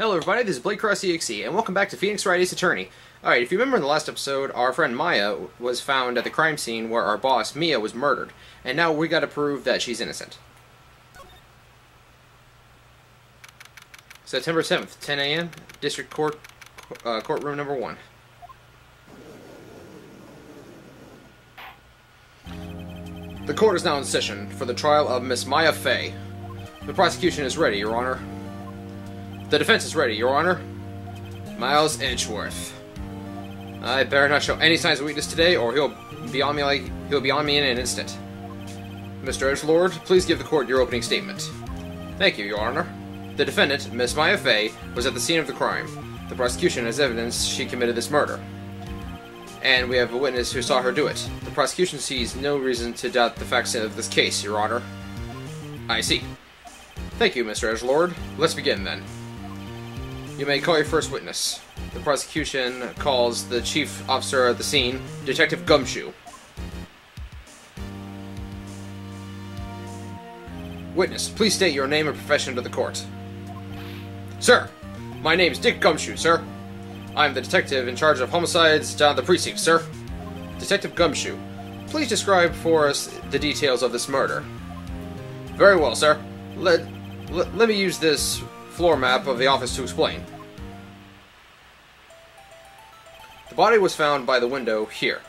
Hello everybody, this is Blake Cross EXE, and welcome back to Phoenix Wright Ace Attorney. Alright, if you remember in the last episode, our friend Maya was found at the crime scene where our boss, Mia, was murdered. And now we gotta prove that she's innocent. September 7th, 10 a.m., District Court, Courtroom number 1. The court is now in session for the trial of Miss Maya Fey. The prosecution is ready, Your Honor. The defense is ready, Your Honor. Miles Edgeworth. I better not show any signs of weakness today, or he'll be on me in an instant. Mr. Edgelord, please give the court your opening statement. Thank you, Your Honor. The defendant, Miss Maya Fey, was at the scene of the crime. The prosecution has evidence she committed this murder. And we have a witness who saw her do it. The prosecution sees no reason to doubt the facts of this case, Your Honor. I see. Thank you, Mr. Edgelord. Let's begin, then. You may call your first witness. The prosecution calls the chief officer at the scene, Detective Gumshoe. Witness, please state your name and profession to the court. Sir, my name's Dick Gumshoe, sir. I'm the detective in charge of homicides down the precinct, sir. Detective Gumshoe, please describe for us the details of this murder. Very well, sir. Let me use this floor map of the office to explain. The body was found by the window here.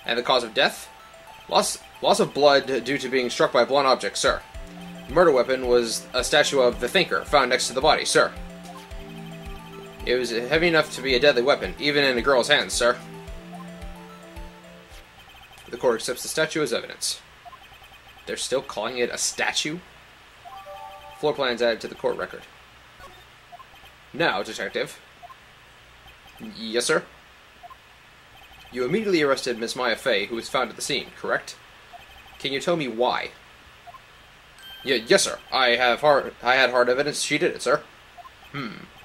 And the cause of death? Loss of blood due to being struck by a blunt object, sir. The murder weapon was a statue of the Thinker found next to the body, sir. It was heavy enough to be a deadly weapon, even in a girl's hands, sir. The court accepts the statue as evidence. They're still calling it a statue? Floor plans added to the court record. Now, Detective. Yes, sir? You immediately arrested Miss Maya Fey, who was found at the scene, correct? Can you tell me why? Yes, sir. I had hard evidence she did it, sir.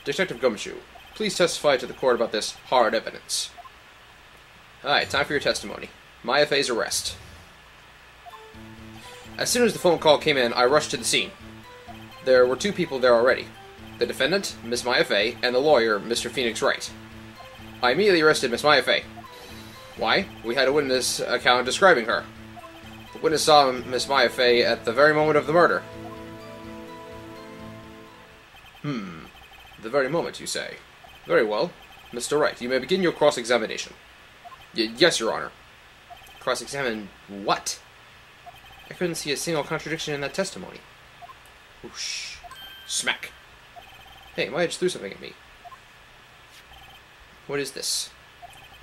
Detective Gumshoe, please testify to the court about this hard evidence. Alright, time for your testimony. Maya Fey's arrest. As soon as the phone call came in, I rushed to the scene. There were two people there already. The defendant, Miss Maya Fey, and the lawyer, Mr. Phoenix Wright. I immediately arrested Miss Maya Fey. Why? We had a witness account describing her. The witness saw Miss Maya Fey at the very moment of the murder. The very moment, you say? Very well. Mr. Wright, you may begin your cross-examination. Yes, Your Honor. Cross-examine what? I couldn't see a single contradiction in that testimony. Whoosh. Smack. Hey, Maya just threw something at me. What is this?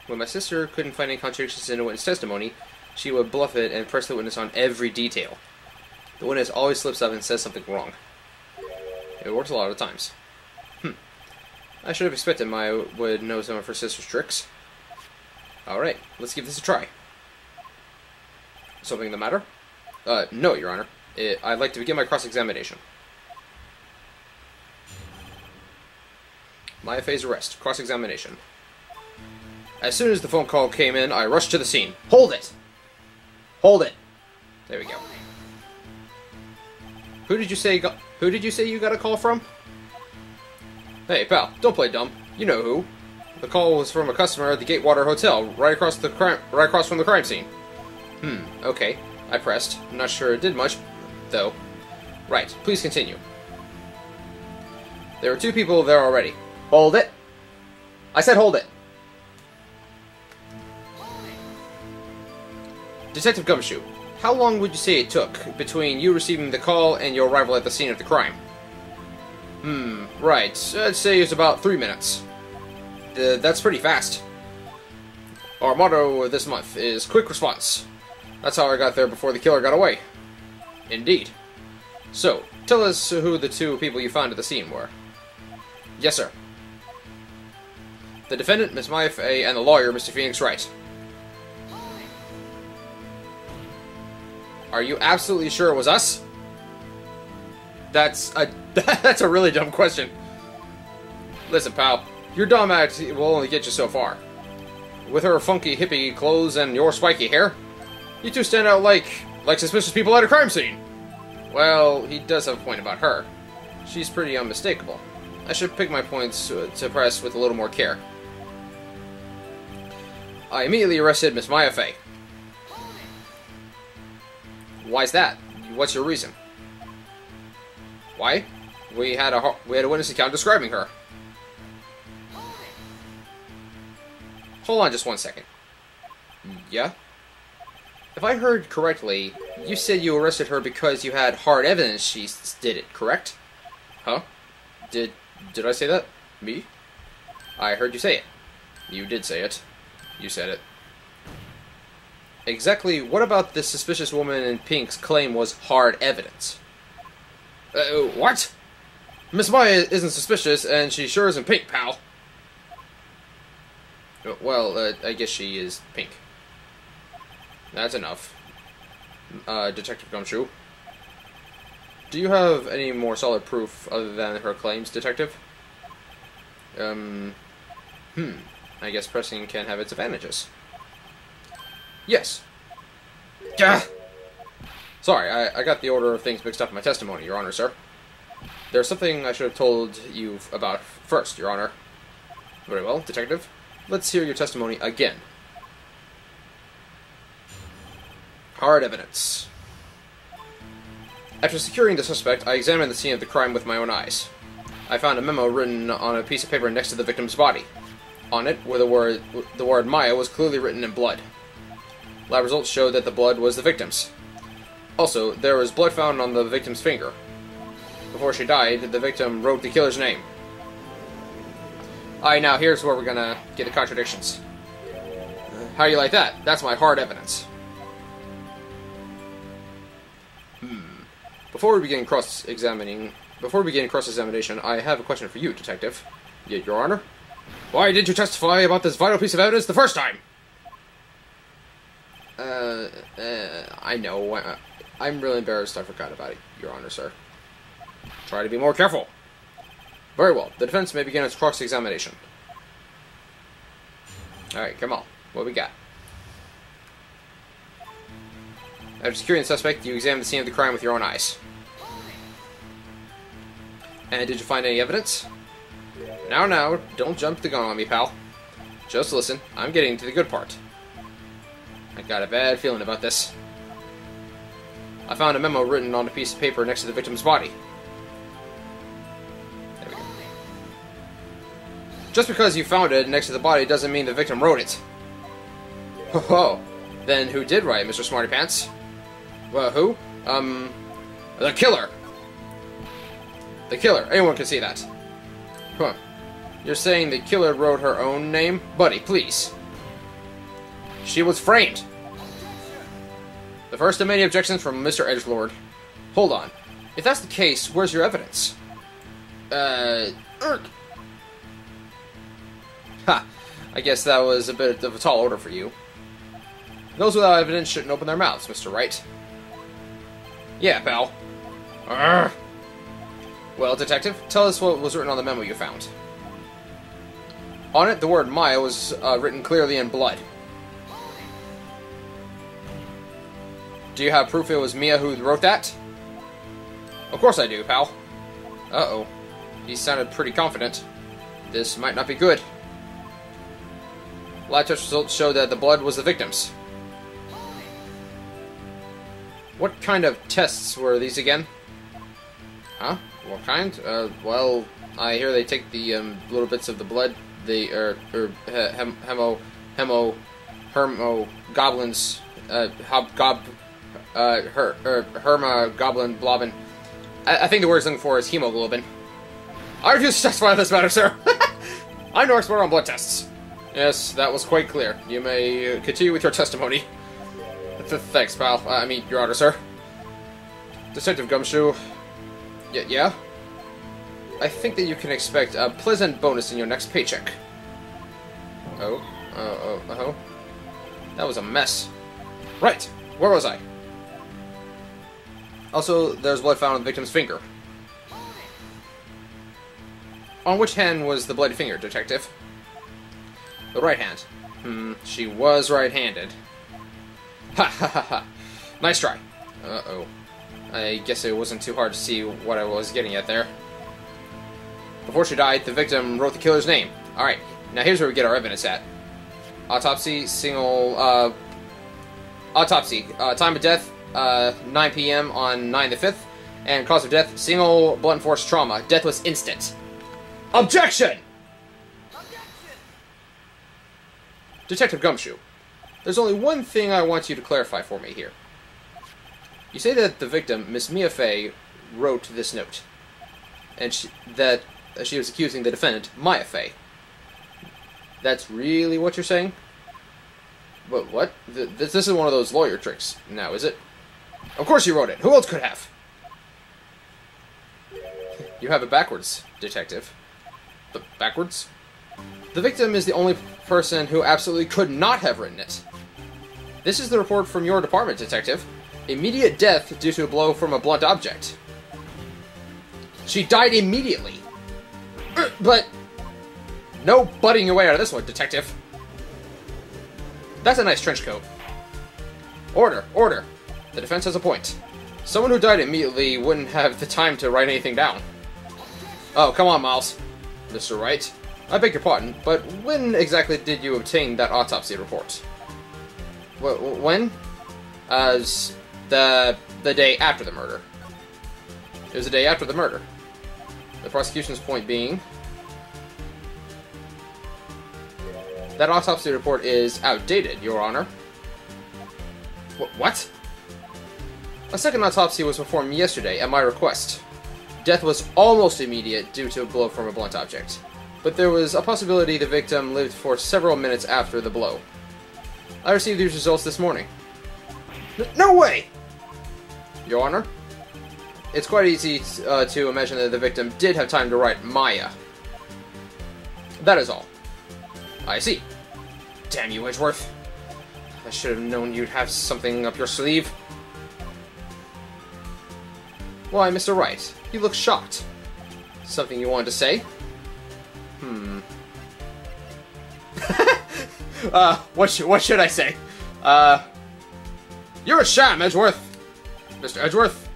When my sister couldn't find any contradictions in a witness testimony, she would bluff it and press the witness on every detail. The witness always slips up and says something wrong. It works a lot of times. I should have expected Maya would know some of her sister's tricks. Alright, let's give this a try. Something the matter? No, Your Honor. I'd like to begin my cross-examination. Maya Fey's arrest. Cross-examination. As soon as the phone call came in, I rushed to the scene. Hold it! Hold it! There we go. Who did you say you got a call from? Hey, pal, don't play dumb. You know who. The call was from a customer at the Gatewater Hotel, right across from the crime scene. Okay. I pressed. I'm not sure it did much, though. Right, please continue. There were two people there already. Hold it! I said hold it! Detective Gumshoe, how long would you say it took between you receiving the call and your arrival at the scene of the crime? Right. I'd say it's about 3 minutes. That's pretty fast. Our motto this month is quick response. That's how I got there before the killer got away. Indeed. So, tell us who the two people you found at the scene were. Yes, sir. The defendant, Miss Maya Fey, and the lawyer, Mr. Phoenix Wright. Are you absolutely sure it was us? That's a really dumb question. Listen, pal, your dumb act will only get you so far. With her funky hippie clothes and your spiky hair, you two stand out like suspicious people at a crime scene. Well, he does have a point about her. She's pretty unmistakable. I should pick my points to press with a little more care. I immediately arrested Miss Maya Fey. Why's that? What's your reason? Why? We had a witness account describing her. Hold on just one second. Yeah? If I heard correctly, you said you arrested her because you had hard evidence she did it, correct? Huh? Did I say that? Me? I heard you say it. You did say it. You said it. Exactly what about this suspicious woman in pink's claim was hard evidence? What? Miss Maya isn't suspicious, and she sure isn't pink, pal. Well, I guess she is pink. That's enough. Detective Gumshoe. Do you have any more solid proof other than her claims, Detective? I guess pressing can have its advantages. Yes. Gah! Sorry, I got the order of things mixed up in my testimony, Your Honor, sir. There's something I should have told you about first, Your Honor. Very well, Detective. Let's hear your testimony again. Hard evidence. After securing the suspect, I examined the scene of the crime with my own eyes. I found a memo written on a piece of paper next to the victim's body. On it, where the word Maya was clearly written in blood. Lab results showed that the blood was the victim's. Also, there was blood found on the victim's finger. Before she died, the victim wrote the killer's name. Alright, now here's where we're gonna get the contradictions. How do you like that? That's my hard evidence. Before we begin cross-examination, I have a question for you, Detective. Your Honor? Why did you testify about this vital piece of evidence the first time? I know. I'm really embarrassed I forgot about it, Your Honor, sir. Try to be more careful. Very well. The defense may begin its cross-examination. Alright, come on. What we got? After securing the suspect, you examined the scene of the crime with your own eyes. And did you find any evidence? Now, don't jump the gun on me, pal. Just listen. I'm getting to the good part. I got a bad feeling about this. I found a memo written on a piece of paper next to the victim's body. There we go. Just because you found it next to the body doesn't mean the victim wrote it. Ho-ho. Then who did write, Mr. Smarty Pants? Well, who? The killer! The killer. Anyone can see that. Huh. You're saying the killer wrote her own name? Buddy, please. She was framed. The first of many objections from Mr. Edgelord. Hold on. If that's the case, where's your evidence? Ha! I guess that was a bit of a tall order for you. Those without evidence shouldn't open their mouths, Mr. Wright. Yeah, pal. Arrgh. Well, Detective, tell us what was written on the memo you found. On it, the word Maya was written clearly in blood. Do you have proof it was Mia who wrote that? Of course I do, pal. Uh-oh. He sounded pretty confident. This might not be good. Lab test results show that the blood was the victim's. What kind of tests were these again? Huh? What kind? Well, I hear they take the little bits of the blood, the goblins, herma goblin blobbin. I think the word he's looking for is hemoglobin. I refuse to testify on this matter, sir. I'm no expert on blood tests. Yes, that was quite clear. You may continue with your testimony. Thanks, pal. I mean, Your Honor, sir. Detective Gumshoe. Yeah? I think that you can expect a pleasant bonus in your next paycheck. Oh? That was a mess. Right. Where was I? Also, there's blood found on the victim's finger. On which hand was the bloody finger, Detective? The right hand. She was right-handed. Ha ha ha ha. Nice try. Uh-oh. I guess it wasn't too hard to see what I was getting at there. Before she died, the victim wrote the killer's name. Alright, now here's where we get our evidence at. Autopsy, time of death, 9 p.m. on 9 the 5th. And cause of death, single blunt force trauma. Death was instant. Objection! Detective Gumshoe, there's only one thing I want you to clarify for me here. You say that the victim, Miss Mia Fey, wrote this note, and that she was accusing the defendant, Maya Fey. That's really what you're saying? But what? This isn't one of those lawyer tricks now, is it? Of course you wrote it. Who else could have? You have it backwards, detective. Backwards? The victim is the only person who absolutely could not have written it. This is the report from your department, detective. Immediate death due to a blow from a blunt object. She died immediately. But no butting your way out of this one, detective. That's a nice trench coat. Order, order. The defense has a point. Someone who died immediately wouldn't have the time to write anything down. Oh, come on, Miles. Mr. Wright, I beg your pardon, but when exactly did you obtain that autopsy report? When? As the day after the murder. It was the day after the murder. The prosecution's point being that autopsy report is outdated, Your Honor. What? A second autopsy was performed yesterday at my request. Death was almost immediate due to a blow from a blunt object, but there was a possibility the victim lived for several minutes after the blow. I received these results this morning. No way! Your Honor, it's quite easy to imagine that the victim did have time to write Maya. That is all. I see. Damn you, Edgeworth. I should have known you'd have something up your sleeve. Why, Mr. Wright, you look shocked. Something you wanted to say? What should I say? You're a sham, Edgeworth. Mr. Edgeworth,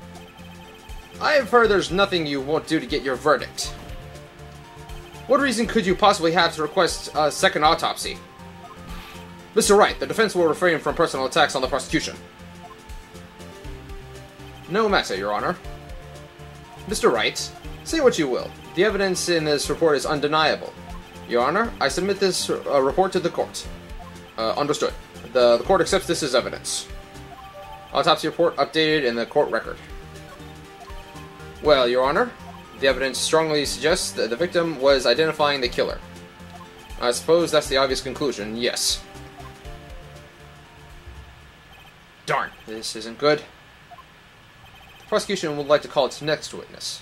I have heard there's nothing you won't do to get your verdict. What reason could you possibly have to request a second autopsy? Mr. Wright, the defense will refrain from personal attacks on the prosecution. No matter, Your Honor. Mr. Wright, say what you will. The evidence in this report is undeniable. Your Honor, I submit this report to the court. Understood. The court accepts this as evidence. Autopsy report updated in the court record. Well, Your Honor, the evidence strongly suggests that the victim was identifying the killer. I suppose that's the obvious conclusion, yes. Darn, this isn't good. The prosecution would like to call its next witness.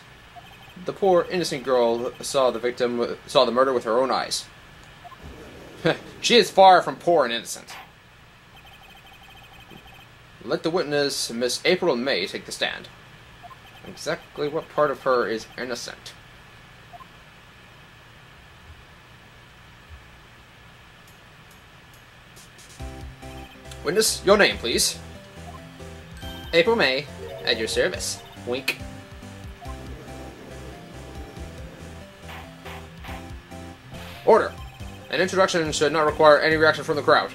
The poor, innocent girl saw the murder with her own eyes. She is far from poor and innocent. Let the witness, Miss April May, take the stand. Exactly what part of her is innocent? Witness, your name, please. April May, at your service. Wink. Order. An introduction should not require any reaction from the crowd.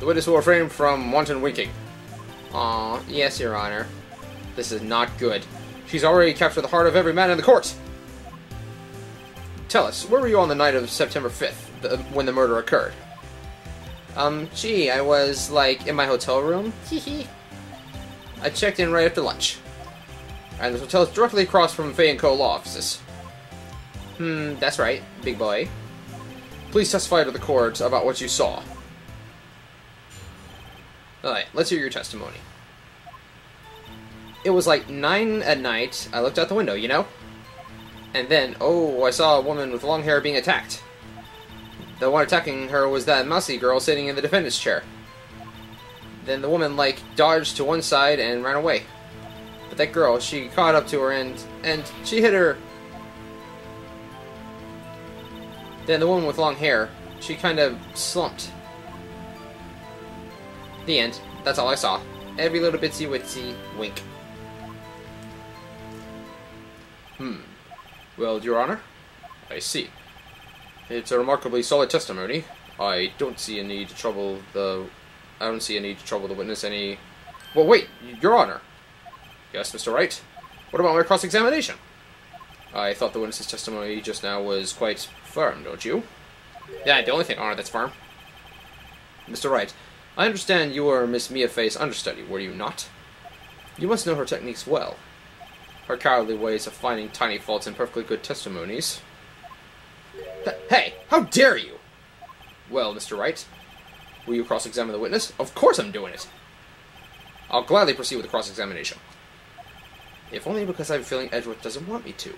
The witness will refrain from wanton winking. Aw, yes, Your Honor. This is not good. She's already captured the heart of every man in the court. Tell us, where were you on the night of September 5th, when the murder occurred? Gee, I was, like, in my hotel room. Hee. I checked in right after lunch. And the hotel is directly across from Fay & Co. law offices. That's right, big boy. Please testify to the court about what you saw. Alright, let's hear your testimony. It was like 9 at night. I looked out the window, you know? And then, I saw a woman with long hair being attacked. The one attacking her was that mousy girl sitting in the defendant's chair. Then the woman, like, dodged to one side and ran away. But that girl, she caught up to her and she hit her. Then the woman with long hair, she kind of slumped. The end. That's all I saw. Every little bitsy witsy wink. Well, Your Honor, I see. It's a remarkably solid testimony. I don't see a need to trouble the witness any... Well, wait, Your Honor. Yes, Mr. Wright? What about my cross-examination? I thought the witness's testimony just now was quite firm, don't you? Yeah, the only thing, Honor, that's firm. Mr. Wright, I understand you were Miss Mia Fey's understudy, were you not? You must know her techniques well. Her cowardly ways of finding tiny faults in perfectly good testimonies. Hey, how dare you! Well, Mr. Wright, will you cross-examine the witness? Of course I'm doing it! I'll gladly proceed with the cross-examination. If only because I have a feeling Edgeworth doesn't want me to.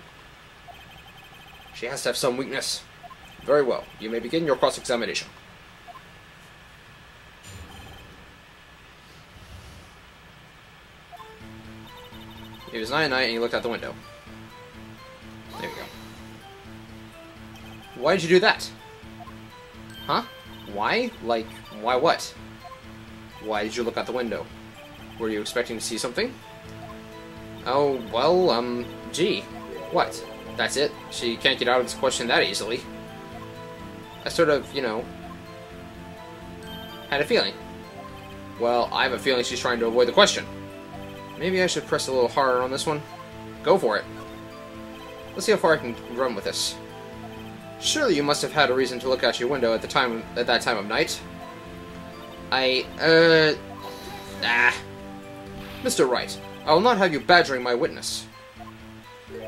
She has to have some weakness. Very well, you may begin your cross-examination. It was night and he looked out the window. There we go. Why did you do that? Huh? Why? Like, why what? Why did you look out the window? Were you expecting to see something? Oh, well, gee. What? That's it? She can't get out of this question that easily. I sort of, you know, had a feeling. Well, I have a feeling she's trying to avoid the question. Maybe I should press a little harder on this one. Go for it. Let's see how far I can run with this. Surely you must have had a reason to look out your window at that time of night. Mr. Wright, I will not have you badgering my witness.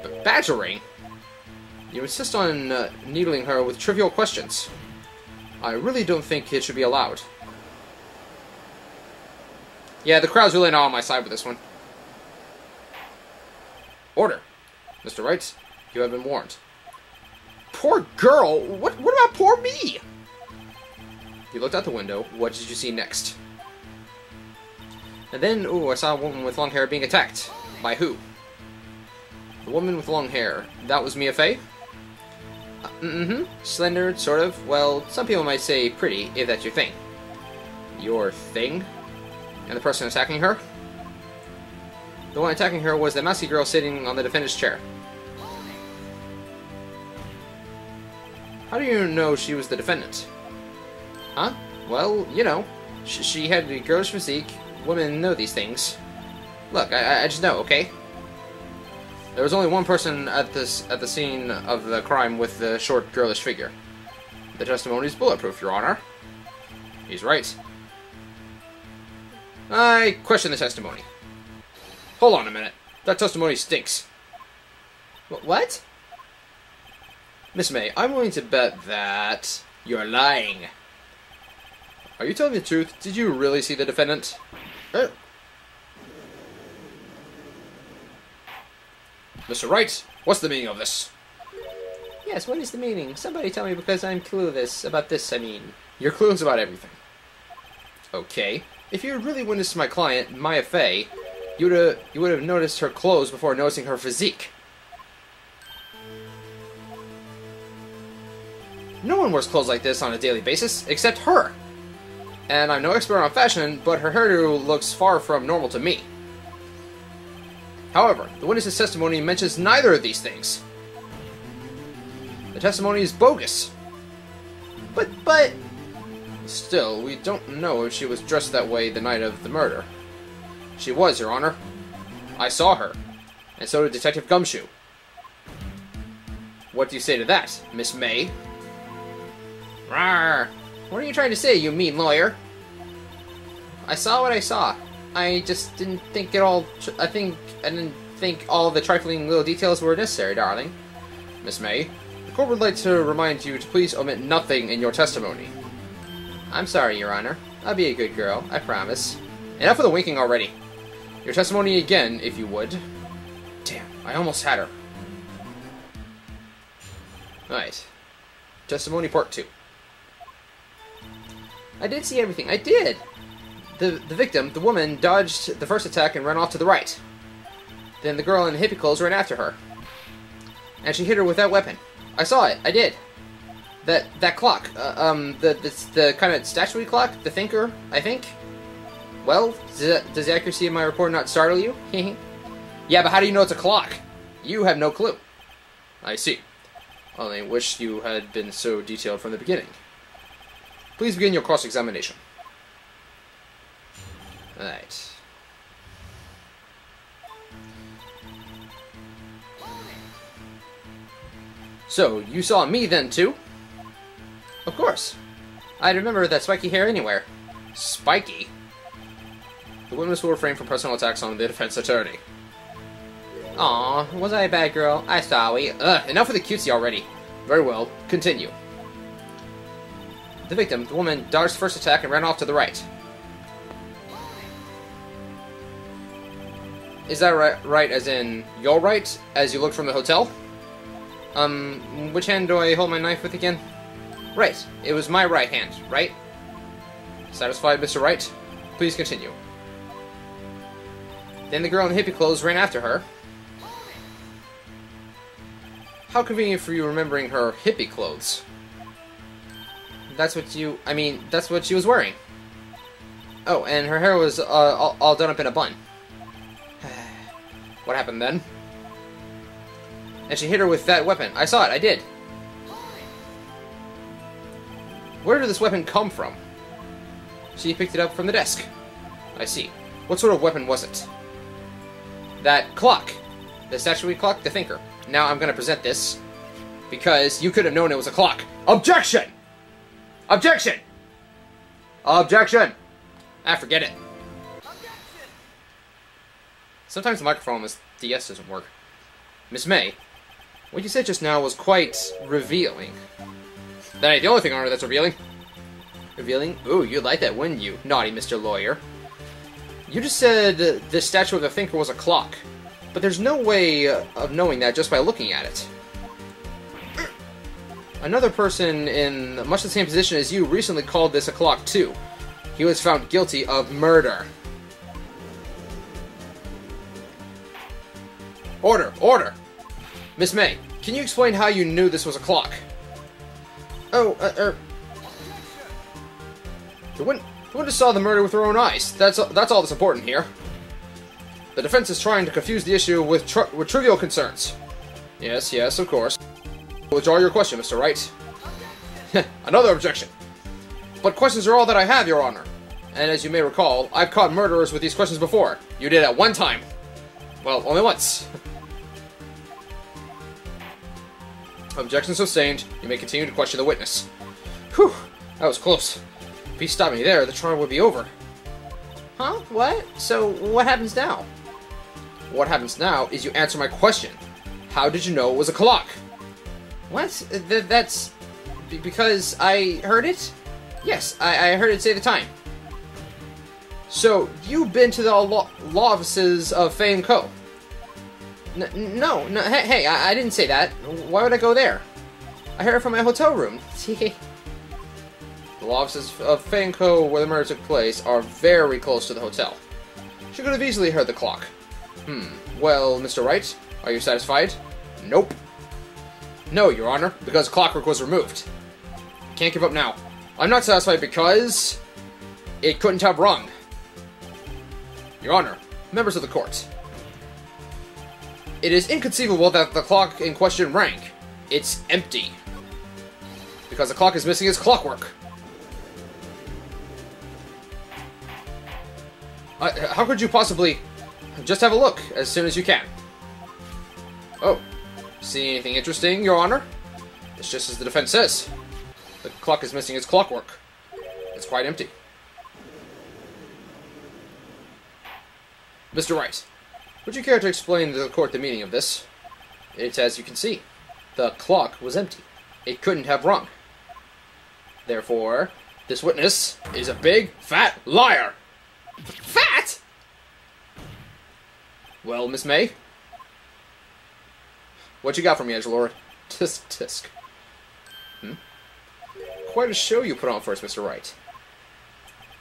But badgering? You insist on needling her with trivial questions. I really don't think it should be allowed. Yeah, the crowd's really not on my side with this one. Order. Mr. Wright, you have been warned. Poor girl? What about poor me? You looked out the window. What did you see next? And then, ooh, I saw a woman with long hair being attacked. By who? The woman with long hair. That was Mia Fey? Mm-hmm. Slender, sort of. Well, some people might say pretty, if that's your thing. Your thing? And the person attacking her? The one attacking her was the mousy girl sitting on the defendant's chair. How do you know she was the defendant? Huh? Well, you know, she had a girlish physique. Women know these things. Look, I just know, okay? There was only one person at the scene of the crime with the short, girlish figure. The testimony is bulletproof, Your Honor. He's right. I question the testimony. Hold on a minute. That testimony stinks. What? Miss May, I'm willing to bet that you're lying. Are you telling the truth? Did you really see the defendant? Mr. Wright, what's the meaning of this? Yes, what is the meaning? Somebody tell me, because I'm clueless about this, I mean. You're clueless about everything. Okay. If you really witnessed my client, Mia Fey, you would have noticed her clothes before noticing her physique. No one wears clothes like this on a daily basis, except her. And I'm no expert on fashion, but her hairdo looks far from normal to me. However, the witness's testimony mentions neither of these things. The testimony is bogus. But... Still, we don't know if she was dressed that way the night of the murder. She was, Your Honor. I saw her. And so did Detective Gumshoe. What do you say to that, Miss May? Rawr! What are you trying to say, you mean lawyer? I saw what I saw. I just didn't think it all... I didn't think all the trifling little details were necessary, darling. Miss May, the court would like to remind you to please omit nothing in your testimony. I'm sorry, Your Honor. I'll be a good girl, I promise. Enough of the winking already. Your testimony again, if you would. Damn, I almost had her. Alright. Testimony part 2. I did see everything. I did! The victim, the woman, dodged the first attack and ran off to the right. Then the girl in hippie clothes ran after her. And she hit her with that weapon. I saw it. I did. That clock. The kind of statuary clock? The thinker, I think? Well, does the accuracy of my report not startle you? Yeah, but how do you know it's a clock? You have no clue. I see. Only wish you had been so detailed from the beginning. Please begin your cross-examination. Alright. So, you saw me then, too? Of course. I'd remember that spiky hair anywhere. Spiky? The witness will refrain from personal attacks on the defense attorney. Aw, was I a bad girl? I sorry. Enough of the cutesy already. Very well, continue. The victim, the woman, dodged first attack and ran off to the right. Is that right as in your right, as you looked from the hotel? Which hand do I hold my knife with again? Right, it was my right hand, right? Satisfied, Mr. Wright? Please continue. Then the girl in the hippie clothes ran after her. How convenient for you remembering her hippie clothes. That's what she was wearing. Oh, and her hair was all done up in a bun. What happened then? And she hit her with that weapon. I saw it, I did. Where did this weapon come from? She picked it up from the desk. I see. What sort of weapon was it? That clock. The statuary clock, the thinker. Now I'm going to present this, because you could have known it was a clock. Objection! Objection! Objection! Ah, forget it. Sometimes the microphone on this DS doesn't work. Miss May, what you said just now was quite revealing. That ain't the only thing on her that's revealing. Revealing? Ooh, you'd like that, wouldn't you? Naughty Mr. Lawyer. You just said the statue of the thinker was a clock. But there's no way of knowing that just by looking at it. Another person in much the same position as you recently called this a clock too. He was found guilty of murder. Order! Order! Miss May, can you explain how you knew this was a clock? Oh, The witness saw the murder with her own eyes. That's all that's important here. The defense is trying to confuse the issue with trivial concerns. Yes, of course. Withdraw your question, Mr. Wright. Another objection. But questions are all that I have, Your Honor. And as you may recall, I've caught murderers with these questions before. You did at one time. Well, only once. Objection sustained. You may continue to question the witness. Whew, that was close. If he stopped me there, the trial would be over. Huh? What? So, what happens now? What happens now is you answer my question. How did you know it was a clock? What? That's... because I heard it? Yes, I heard it say the time. So, you've been to the law offices of Fay & Co.? No, hey, I didn't say that. Why would I go there? I heard it from my hotel room. The law offices of Fay & Co., where the murder took place, are very close to the hotel. She could have easily heard the clock. Well, Mr. Wright, are you satisfied? Nope. No, Your Honor, because clockwork was removed. Can't give up now. I'm not satisfied because... it couldn't have rung. Your Honor, members of the court. It is inconceivable that the clock in question rang. It's empty. Because the clock is missing its clockwork. How could you possibly... just have a look as soon as you can. Oh. See anything interesting, Your Honor? It's just as the defense says. The clock is missing its clockwork. It's quite empty. Mr. Wright, would you care to explain to the court the meaning of this? It's as you can see. The clock was empty. It couldn't have rung. Therefore, this witness is a big, fat liar! Fat?! Well, Miss May? What you got for me, Edgelord? Tisk, tisk. Quite a show you put on for us, Mr. Wright.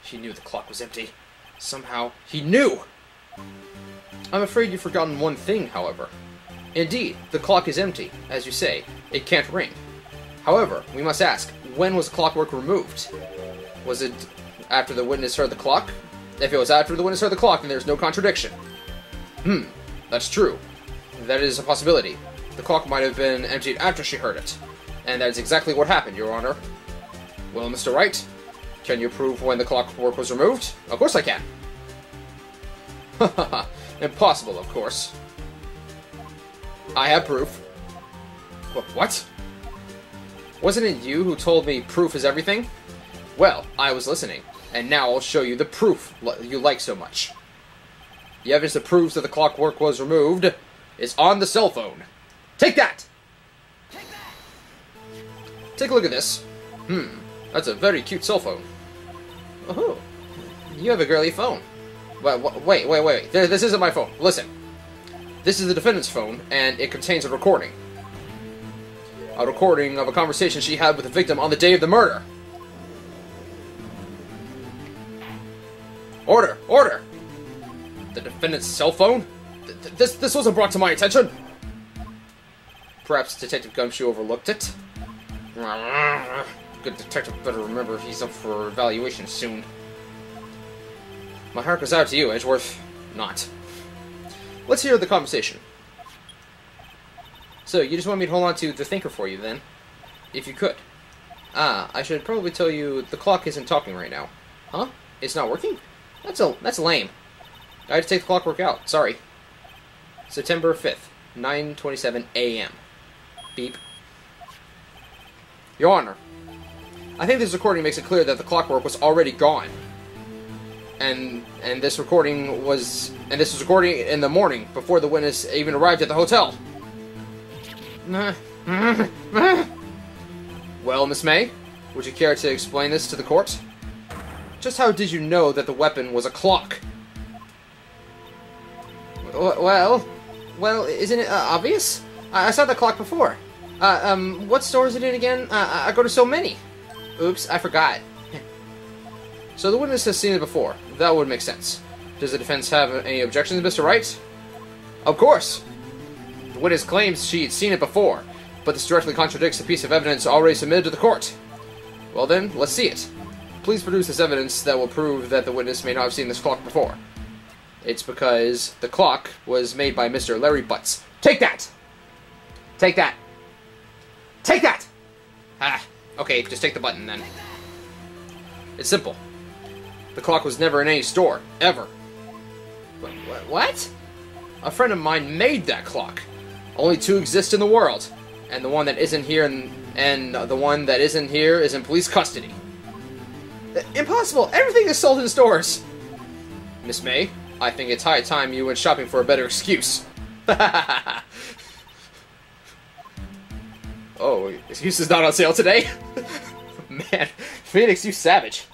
He knew the clock was empty. Somehow, he knew! I'm afraid you've forgotten one thing, however. Indeed, the clock is empty. As you say, it can't ring. However, we must ask, when was clockwork removed? Was it after the witness heard the clock? If it was after the witness heard the clock, then there's no contradiction. That's true. That is a possibility. the clock might have been emptied after she heard it. And that is exactly what happened, Your Honor. Well, Mr. Wright, can you prove when the clockwork was removed? Of course I can. Haha, impossible, of course. I have proof. What? Wasn't it you who told me proof is everything? Well, I was listening, and now I'll show you the proof you like so much. The evidence that proves that the clockwork was removed is on the cell phone. Take that! Take a look at this. That's a very cute cell phone. Oh, you have a girly phone. Wait. This isn't my phone. Listen. This is the defendant's phone, and it contains a recording. A recording of a conversation she had with the victim on the day of the murder. Order! Order! The defendant's cell phone? This wasn't brought to my attention! Perhaps Detective Gumshoe overlooked it? Good detective better remember he's up for evaluation soon. My heart goes out to you, Edgeworth. Not. Let's hear the conversation. So, you just want me to hold on to the thinker for you, then? If you could. I should probably tell you the clock isn't talking right now. Huh? It's not working? That's lame. I had to take the clockwork out. Sorry. September 5th, 9:27 a.m. Beep. Your Honor, I think this recording makes it clear that the clockwork was already gone. And this recording was recording in the morning before the witness even arrived at the hotel. Well, Miss May, would you care to explain this to the court? Just how did you know that the weapon was a clock? Well, isn't it obvious? I saw the clock before. What store is it in again? I go to so many. Oops, I forgot. So the witness has seen it before. That would make sense. Does the defense have any objections, Mr. Wright? Of course. The witness claims she had seen it before, but this directly contradicts the piece of evidence already submitted to the court. Well then, let's see it. Please produce this evidence that will prove that the witness may not have seen this clock before. It's because the clock was made by Mr. Larry Butts. Take that! Take that! Take that! Okay, just take the button then. It's simple. The clock was never in any store, ever. What? A friend of mine made that clock. Only two exist in the world, and the one that isn't here and the one that isn't here is in police custody. Impossible! Everything is sold in stores! Miss May, I think it's high time you went shopping for a better excuse. Oh, excuse is not on sale today? Man, Phoenix, you savage.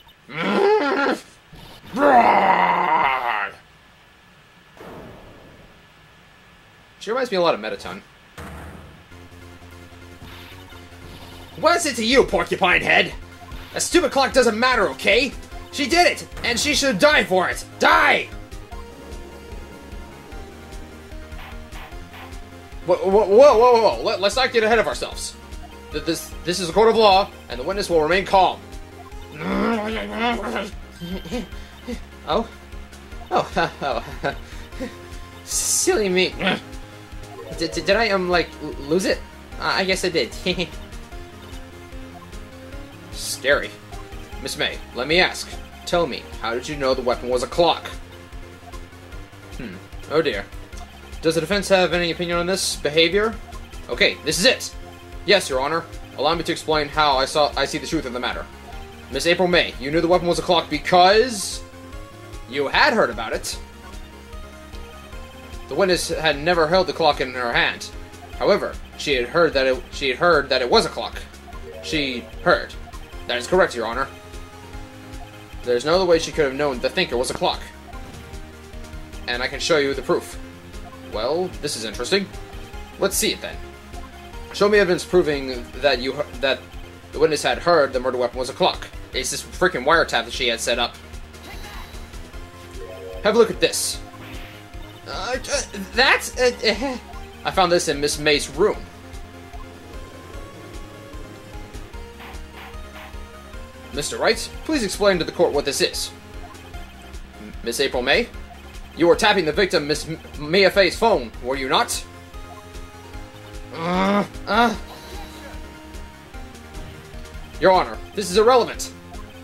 She reminds me a lot of Mettaton. What is it to you, porcupine head? A stupid clock doesn't matter, okay? She did it, and she should die for it. Die! Whoa. Let's not get ahead of ourselves. This is a court of law, and the witness will remain calm. Oh. Silly me. Did I, like, lose it? I guess I did. Scary. Miss May, let me ask. Tell me, how did you know the weapon was a clock? Oh dear. Does the defense have any opinion on this behavior? Okay, this is it. Yes, Your Honor. Allow me to explain how I see the truth of the matter. Miss April May, you knew the weapon was a clock because you had heard about it. The witness had never held the clock in her hand. However, she had heard that it was a clock. She heard. That is correct, Your Honor. There's no other way she could have known the thinker was a clock. And I can show you the proof. Well, this is interesting. Let's see it then. Show me evidence proving that the witness had heard the murder weapon was a clock. It's this freaking wiretap that she had set up. Have a look at this. I found this in Miss May's room. Mr. Wright, please explain to the court what this is. Miss April May, you were tapping the victim, Miss Mia Fay's phone, were you not? Your Honor, this is irrelevant.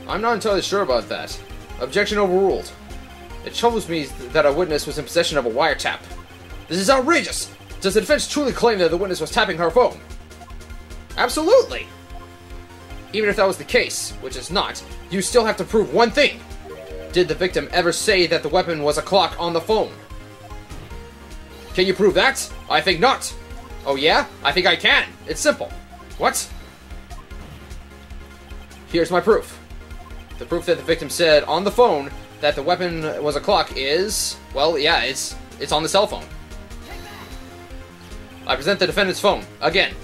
I'm not entirely sure about that. Objection overruled. It troubles me that a witness was in possession of a wiretap. This is outrageous! Does the defense truly claim that the witness was tapping her phone? Absolutely! Even if that was the case, which is not, you still have to prove one thing. Did the victim ever say that the weapon was a clock on the phone? Can you prove that? I think not. Oh yeah? I think I can. It's simple. What? Here's my proof. The proof that the victim said on the phone that the weapon was a clock is... well, yeah, it's on the cell phone. I present the defendant's phone. Again.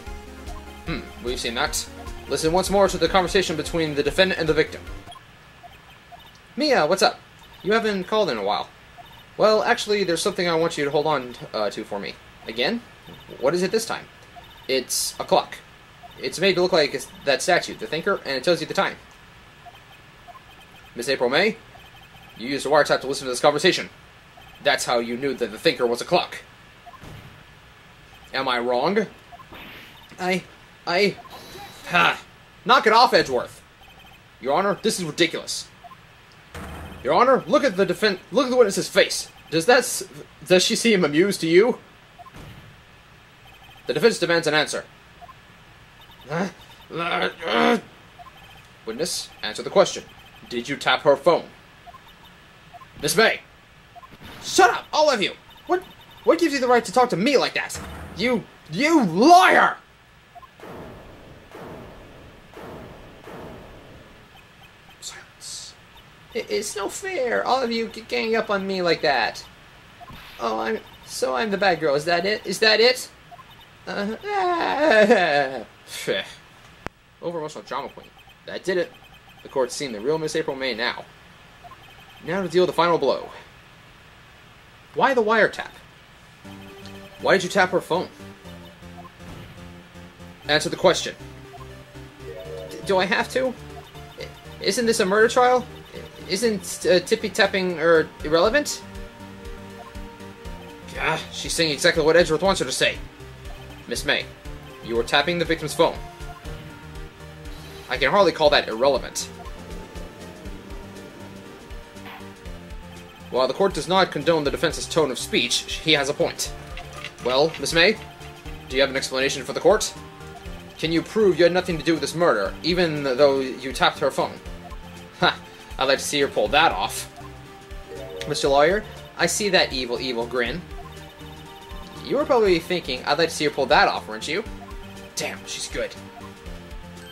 We've seen that. Listen once more to the conversation between the defendant and the victim. Mia, what's up? You haven't called in a while. Well, actually, there's something I want you to hold on to for me. Again? What is it this time? It's a clock. It's made to look like that statue, the Thinker, and it tells you the time. Miss April May, you used a wiretap to listen to this conversation. That's how you knew that the Thinker was a clock. Am I wrong? Knock it off, Edgeworth. Your Honor, this is ridiculous. Your Honor, look at the witness's face. Does she seem amused to you? The defense demands an answer. Witness, answer the question. Did you tap her phone? Miss May! Shut up, all of you! What gives you the right to talk to me like that? You liar! Silence. It's no fair, all of you ganging up on me like that. Oh, I'm the bad girl, is that it? Is that it? Over-emotional drama queen. That did it. The court's seen the real Miss April May now. Now to deal the final blow. Why the wiretap? Why did you tap her phone? Answer the question. Do I have to? Isn't this a murder trial? Isn't tippy-tapping irrelevant? Gah, she's saying exactly what Edgeworth wants her to say. Miss May, you were tapping the victim's phone. I can hardly call that irrelevant. While the court does not condone the defense's tone of speech, he has a point. Well, Miss May, do you have an explanation for the court? Can you prove you had nothing to do with this murder, even though you tapped her phone? Ha! I'd like to see her pull that off. Mr. Lawyer, I see that evil, evil grin. You were probably thinking, I'd like to see her pull that off, weren't you? Damn, she's good.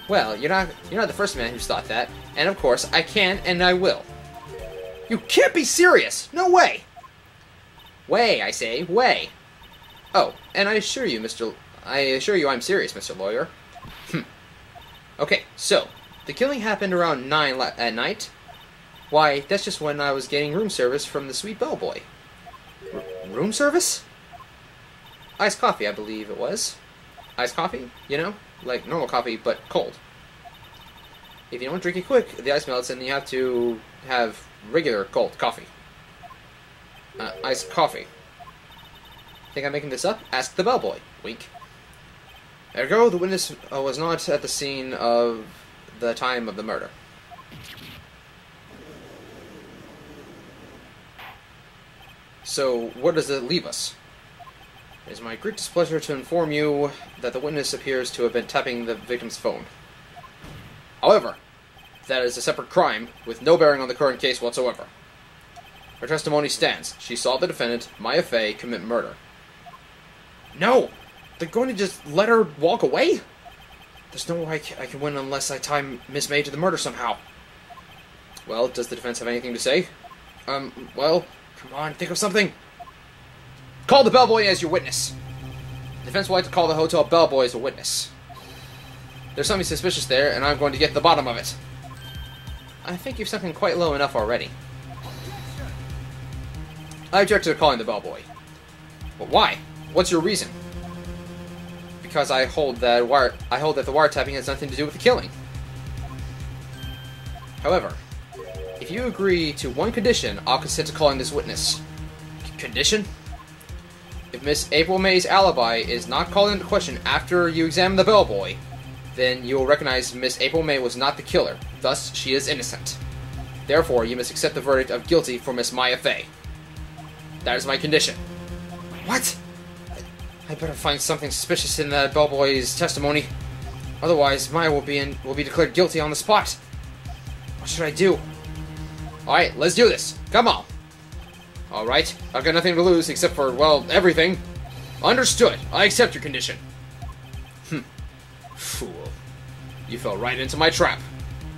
Well, you're not the first man who's thought that, and of course, I can and I will. You can't be serious! No way! Way, I say, way. Oh, and I assure you I'm serious, Mr. Lawyer. Okay, so, the killing happened around 9 at night? Why, that's just when I was getting room service from the sweet bellboy. Room service? Iced coffee, I believe it was. Iced coffee, you know? Like normal coffee, but cold. If you don't drink it quick, the ice melts and you have to have regular cold coffee. Iced coffee. Think I'm making this up? Ask the bellboy. Wink. Ergo, the witness was not at the scene of the time of the murder. So, where does it leave us? It is my great displeasure to inform you that the witness appears to have been tapping the victim's phone. However, that is a separate crime, with no bearing on the current case whatsoever. Her testimony stands. She saw the defendant, Maya Fey, commit murder. No! They're going to just let her walk away? There's no way I can win unless I tie Miss May to the murder somehow. Well, does the defense have anything to say? Well, come on, think of something. Call the bellboy as your witness. The defense would like to call the hotel bellboy as a witness. There's something suspicious there, and I'm going to get to the bottom of it. I think you've something quite low enough already. I object to calling the bellboy. But why? What's your reason? Because I hold that the wiretapping has nothing to do with the killing. However, if you agree to one condition, I'll consent to calling this witness. Condition? If Miss April May's alibi is not called into question after you examine the bellboy, then you will recognize Miss April May was not the killer. Thus, she is innocent. Therefore, you must accept the verdict of guilty for Miss Maya Fey. That is my condition. What? I better find something suspicious in the bellboy's testimony. Otherwise, Maya will be declared guilty on the spot. What should I do? Alright, let's do this. Come on. Alright, I've got nothing to lose except for, well, everything. Understood. I accept your condition. Fool. You fell right into my trap.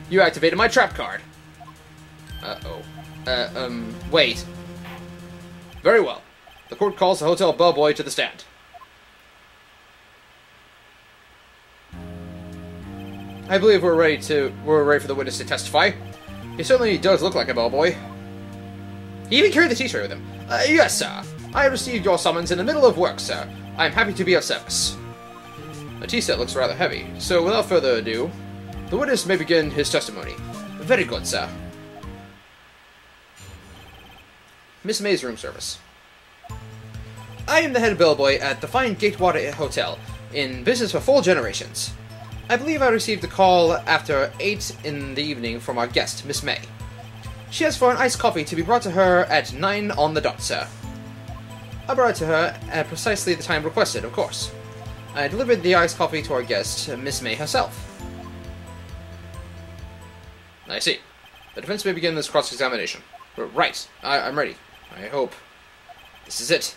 You activated my trap card. Uh-oh. Wait. Very well. The court calls the hotel bellboy to the stand. I believe we're ready for the witness to testify. He certainly does look like a bellboy. He even carried the t-shirt with him. Yes, sir. I received your summons in the middle of work, sir. I am happy to be of service. The tea set looks rather heavy, so without further ado, the witness may begin his testimony. Very good, sir. Miss May's room service. I am the head bellboy at the fine Gatewater Hotel, in business for 4 generations. I believe I received a call after 8 in the evening from our guest, Miss May. She asked for an iced coffee to be brought to her at 9 on the dot, sir. I brought it to her at precisely the time requested, of course. I delivered the iced coffee to our guest, Miss May herself. I see. The defense may begin this cross-examination. Right. I'm ready. I hope. This is it.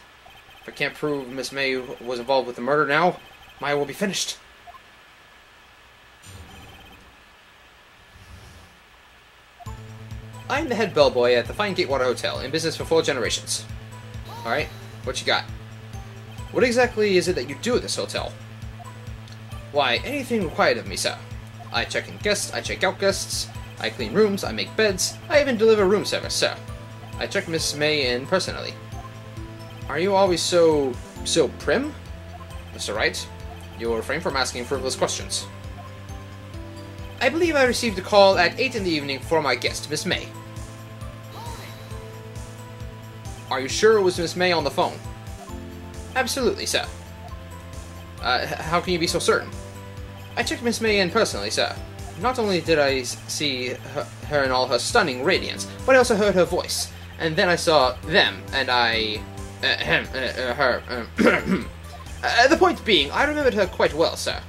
If I can't prove Miss May was involved with the murder now, Maya will be finished. I'm the head bellboy at the fine Gatewater Hotel, in business for 4 generations. Alright, what you got? What exactly is it that you do at this hotel? Why, anything required of me, sir. I check in guests, I check out guests, I clean rooms, I make beds, I even deliver room service, sir. I check Miss May in personally. Are you always so prim? Mr. Wright, you will refrain from asking frivolous questions. I believe I received a call at 8 in the evening for my guest, Miss May. Are you sure it was Miss May on the phone? Absolutely, sir. How can you be so certain? I checked Miss May in personally, sir. Not only did I see her in all her stunning radiance, but I also heard her voice. And then I saw them, and her. The point being, I remembered her quite well, sir.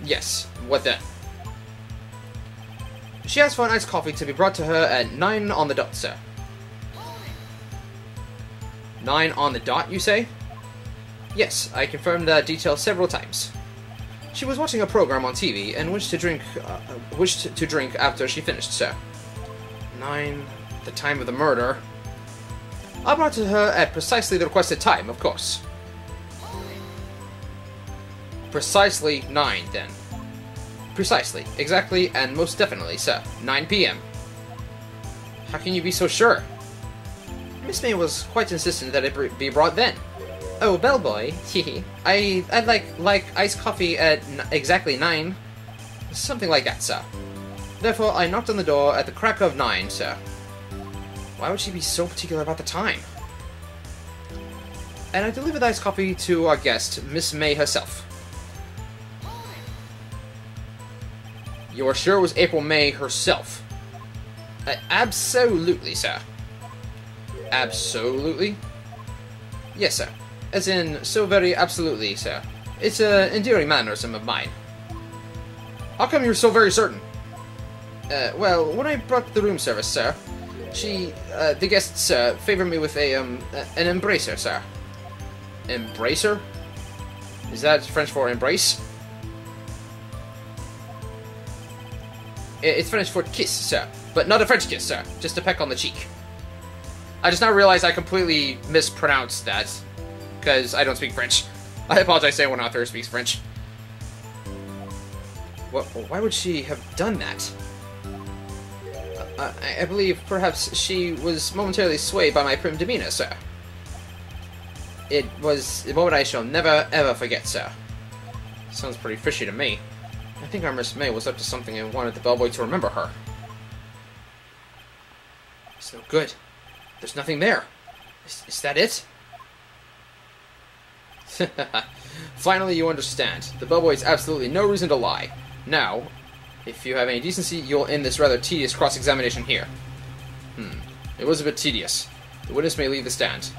Yes, what then? She asked for an iced coffee to be brought to her at 9 on the dot, sir. 9 on the dot, you say? Yes, I confirmed that detail several times. She was watching a program on TV and wished to drink after she finished, sir. 9, the time of the murder. I brought it to her at precisely the requested time, of course. Precisely 9, then. Precisely, exactly, and most definitely, sir. 9 p.m. How can you be so sure? Miss May was quite insistent that it be brought then. Oh, bellboy, hehe. I'd like iced coffee at exactly 9. Something like that, sir. Therefore, I knocked on the door at the crack of 9, sir. Why would she be so particular about the time? And I delivered the iced coffee to our guest, Miss May herself. You are sure it was April May herself? Absolutely, sir. Absolutely? Yes, sir. As in, so very absolutely, sir. It's an endearing mannerism of mine. How come you're so very certain? Well, when I brought the room service, sir, the guests, favored me with an embracer, sir. Embracer? Is that French for embrace? It's French for kiss, sir. But not a French kiss, sir. Just a peck on the cheek. I just now realized I completely mispronounced that. Because I don't speak French. I apologize to anyone out there who speaks French. Why would she have done that? I believe perhaps she was momentarily swayed by my prim demeanor, sir. It was a moment I shall never, ever forget, sir. Sounds pretty fishy to me. I think our Miss May was up to something and wanted the bellboy to remember her. It's no good. There's nothing there. Is that it? Finally, you understand. The bellboy has absolutely no reason to lie. Now, if you have any decency, you'll end this rather tedious cross-examination here. It was a bit tedious. The witness may leave the stand.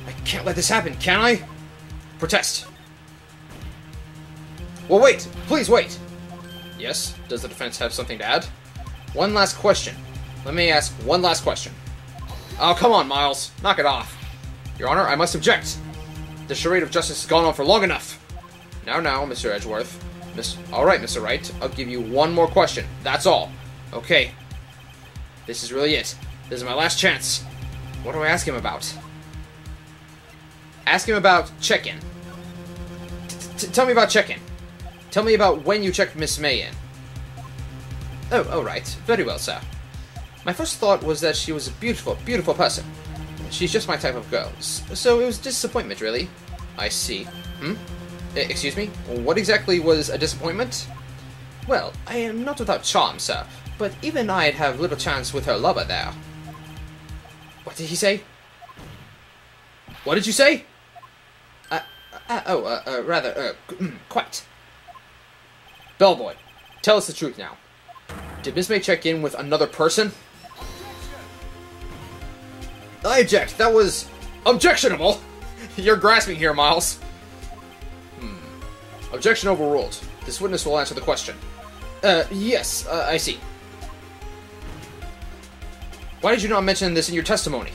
I can't let this happen, can I? Protest. Well, wait! Please wait! Yes? Does the defense have something to add? One last question. Let me ask one last question. Oh, come on, Miles. Knock it off. Your Honor, I must object. The charade of justice has gone on for long enough. Now, Mr. Edgeworth. Alright, Mr. Wright. I'll give you one more question. That's all. Okay. This is really it. This is my last chance. What do I ask him about? Ask him about check-in. Tell me about check-in. Tell me about when you checked Miss May in. Oh, right. Very well, sir. My first thought was that she was a beautiful, beautiful person. She's just my type of girl. So it was disappointment, really. I see. Excuse me? What exactly was a disappointment? Well, I am not without charm, sir, but even I'd have little chance with her lover there. What did he say? What did you say? Quite. Bellboy, tell us the truth now. Did Miss May check in with another person? I object. That was objectionable. You're grasping here, Miles. Objection overruled. This witness will answer the question. Yes, I see. Why did you not mention this in your testimony?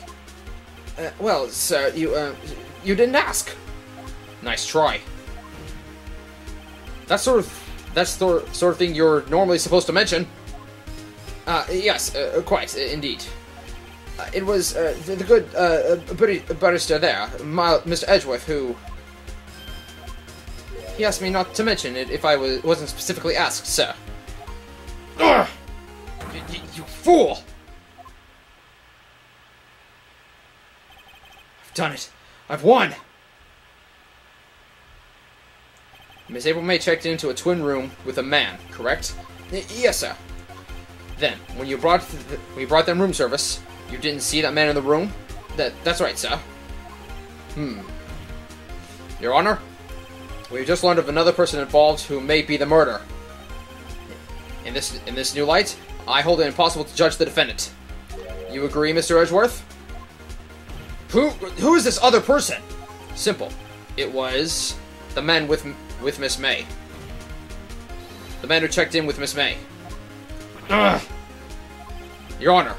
Well, sir, you didn't ask. Nice try. That's sort of thing you're normally supposed to mention. Yes, quite, indeed. It was, the good, barrister there, Mr. Edgeworth, who... He asked me not to mention it if I wasn't specifically asked, sir. Ugh! You fool! I've done it. I've won! Miss April May checked into a twin room with a man, correct? Yes, sir. Then, when you brought them room service, you didn't see that man in the room? That's right, sir. Your Honor, we've just learned of another person involved who may be the murderer. In this new light, I hold it impossible to judge the defendant. You agree, Mr. Edgeworth? Who is this other person? Simple. It was the man with Miss May. The man who checked in with Miss May. Ugh. Your Honor,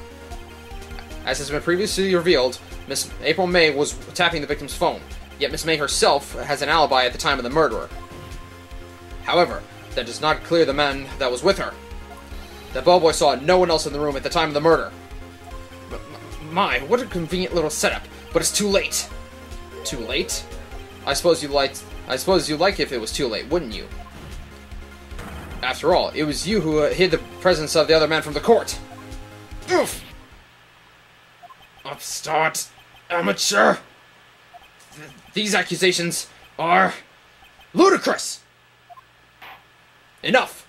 as has been previously revealed, Miss April May was tapping the victim's phone, yet Miss May herself has an alibi at the time of the murder. However, that does not clear the man that was with her. The bellboy saw no one else in the room at the time of the murder. My, what a convenient little setup, but it's too late. Too late? I suppose you'd like if it was too late, wouldn't you? After all, it was you who hid the presence of the other man from the court. Oof! Upstart! Amateur! These accusations are ludicrous! Enough!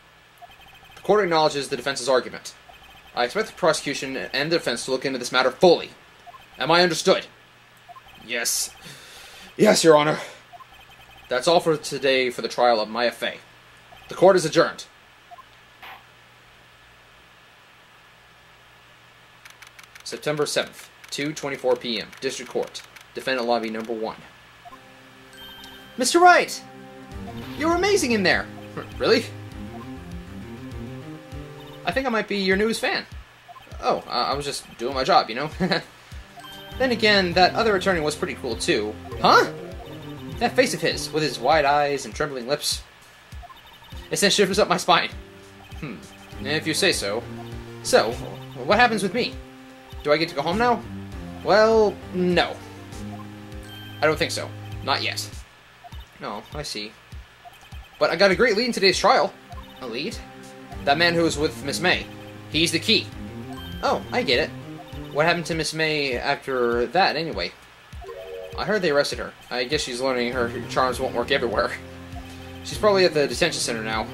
The court acknowledges the defense's argument. I expect the prosecution and the defense to look into this matter fully. Am I understood? Yes. Yes, Your Honor. That's all for today for the trial of Maya Fey. The court is adjourned. September 7th, 2:24 p.m. District Court. Defendant Lobby Number 1. Mr. Wright! You were amazing in there! Really? I think I might be your newest fan. Oh, I was just doing my job, you know? Then again, that other attorney was pretty cool too. Huh? That face of his, with his wide eyes and trembling lips. It sent shivers up my spine. If you say so. So, what happens with me? Do I get to go home now? Well, no. I don't think so. Not yet. No, I see. But I got a great lead in today's trial. A lead? That man who was with Miss May. He's the key. Oh, I get it. What happened to Miss May after that, anyway? I heard they arrested her. I guess she's learning her charms won't work everywhere. She's probably at the detention center now.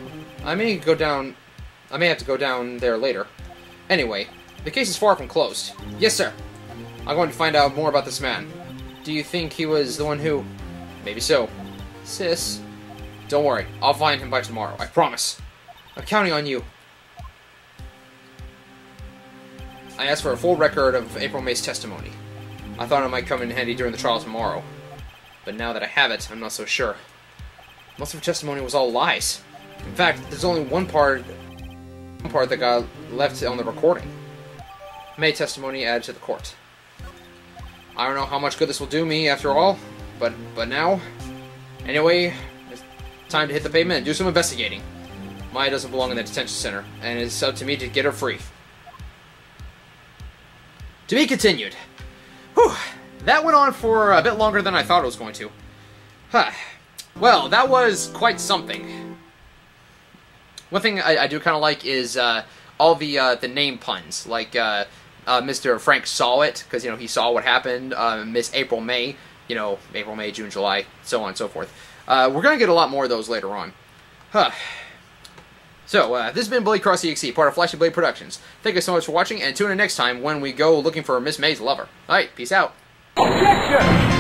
I may have to go down there later. Anyway, the case is far from closed. Yes, sir. I'm going to find out more about this man. Do you think he was the one who... Maybe so. Sis, don't worry. I'll find him by tomorrow. I promise. I'm counting on you. I asked for a full record of April May's testimony. I thought it might come in handy during the trial tomorrow. But now that I have it, I'm not so sure. Most of her testimony was all lies. In fact, there's only one part that got left on the recording. May testimony added to the court. I don't know how much good this will do me after all, but now, anyway, it's time to hit the pavement and do some investigating. Maya doesn't belong in the detention center, and it's up to me to get her free. To be continued. Whew, that went on for a bit longer than I thought it was going to. Huh. Well, that was quite something. One thing I do kind of like is all the name puns, like Mr. Frank saw it, because, you know, he saw what happened. Miss April May, you know, April, May, June, July, so on and so forth. We're going to get a lot more of those later on. Huh. So, this has been Blade Cross EXE, part of Flash and Blade Productions. Thank you so much for watching, and tune in next time when we go looking for Miss May's lover. Alright, peace out. Objection!